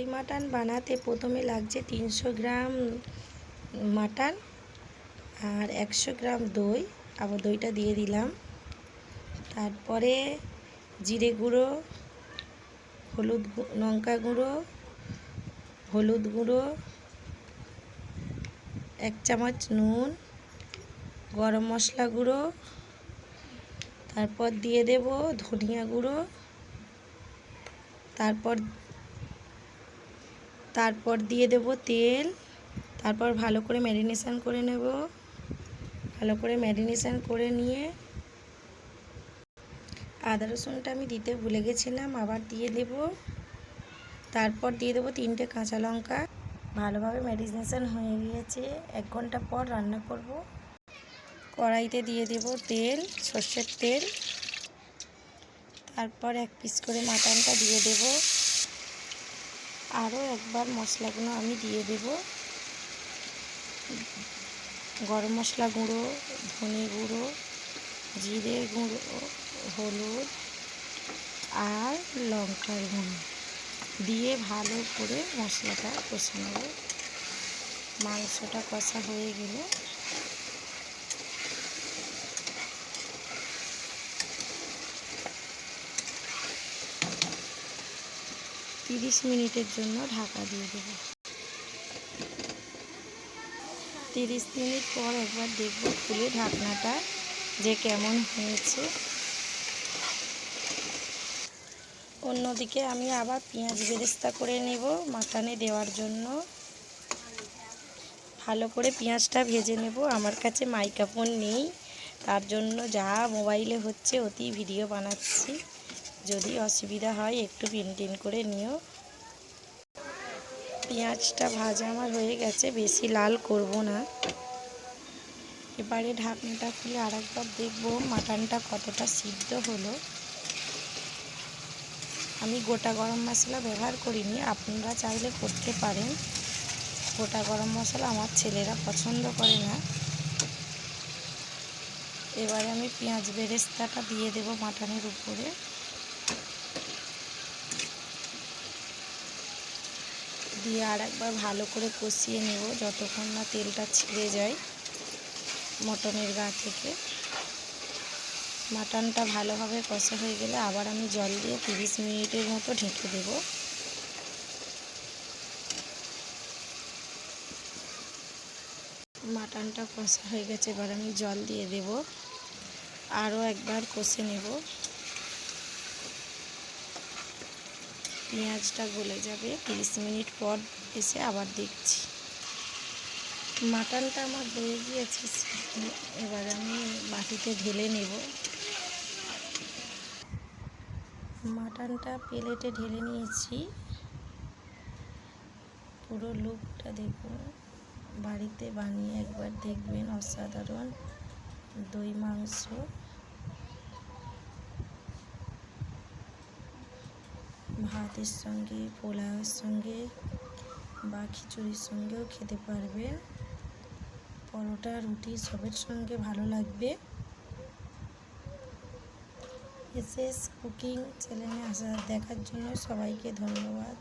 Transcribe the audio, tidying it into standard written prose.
দই মাটন বানাতে প্রথমে লাগছে 300 গ্রাম মাটন আর 100 গ্রাম দই। আবার দইটা দিয়ে দিলাম। তারপরে জিরে গুঁড়ো, লঙ্কা গুঁড়ো, হলুদ গুঁড়ো, 1 চামচ নুন, গরম মশলা গুঁড়ো, তারপর দিয়ে দেব ধনিয়া গুঁড়ো, তারপর দিয়ে দেব তেল। তারপর ভালো করে ম্যারিনেশন করে নেব। ভালো করে ম্যারিনেশন করে নিয়ে আদা রসুনটা আমি দিতে ভুলে গেছিলাম, আবার দিয়ে দেব। তারপর দিয়ে দেব 3টে কাঁচা লঙ্কা। ভালোভাবে ম্যারিনেশন হয়ে গিয়েছে। 1 ঘন্টা পর রান্না করব। কড়াইতে দিয়ে দেব তেল, সর্ষের তেল। তারপর 1 পিস করে মাটনটা দিয়ে দেব। আরও একবার মশলাগুলো আমি দিয়ে দেব। গরম মশলা গুঁড়ো, ধনে গুঁড়ো, জিরে গুঁড়ো, হলুদ আর লঙ্কার গুঁড়ো দিয়ে ভালো করে মশলাটা কষে নেব। মাংসটা কষা হয়ে গেলে তিরিশ মিনিটের জন্য ঢাকা দিয়ে দেব। 30 মিনিট পর একবার দেখব খুলে ঢাকনাটা যে কেমন হয়েছে। অন্যদিকে আমি আবার পেঁয়াজ বেরেস্তা করে নেব মাটনে দেওয়ার জন্য। ভালো করে পেঁয়াজটা ভেজে নেব। আমার কাছে মাইক্রোফোন নেই, তার জন্য যা মোবাইলে হচ্ছে অতি ভিডিও বানাচ্ছি। যদি অসুবিধা হয় একটু মেনটেন করে নিও। পেঁয়াজটা ভাজা আমার হয়ে গেছে, বেশি লাল করব না। এবারে ঢাকনাটা খুলে আরেকবার দেখব মাটনটা কতটা সিদ্ধ হলো। আমি গোটা গরম মশলা ব্যবহার করিনি, আপনারা চাইলে করতে পারেন। গোটা গরম মশলা আমার ছেলেরা পছন্দ করে না। এবারে আমি পেঁয়াজ বেরেস্তাটা দিয়ে দেব মাটনের উপরে। দিয়ে আরেকবার ভালো করে কষিয়ে নেব যতক্ষণ না তেলটা ছেড়ে যায় মটনের গা থেকে। মাটনটা ভালোভাবে কষা হয়ে গেলে আবার আমি জল দিয়ে 30 মিনিটের মতো ঢেকে দেব। মাটনটা কষা হয়ে গেছে, এবার আমি জল দিয়ে দেব। আরও একবার কষে নেব। পেঁয়াজটা গলে যাবে। 30 মিনিট পর এসে আবার দেখছি। মাটনটা আমার হয়ে গিয়েছে। এবার আমি বাটিতে ঢেলে নেব। মাটনটা প্লেটে ঢেলে নিয়েছি। পুরো লুকটা দেখুন। বাড়িতে বানিয়ে একবার দেখবেন, অসাধারণ দই মাংস। ভাতের সঙ্গে, পোলাওয়ের সঙ্গে বা খিচুড়ির সঙ্গেও খেতে পারবেন। পরোটা, রুটি সবের সঙ্গে ভালো লাগবে। এসএস কুকিং চ্যানেলে দেখার জন্য সবাইকে ধন্যবাদ।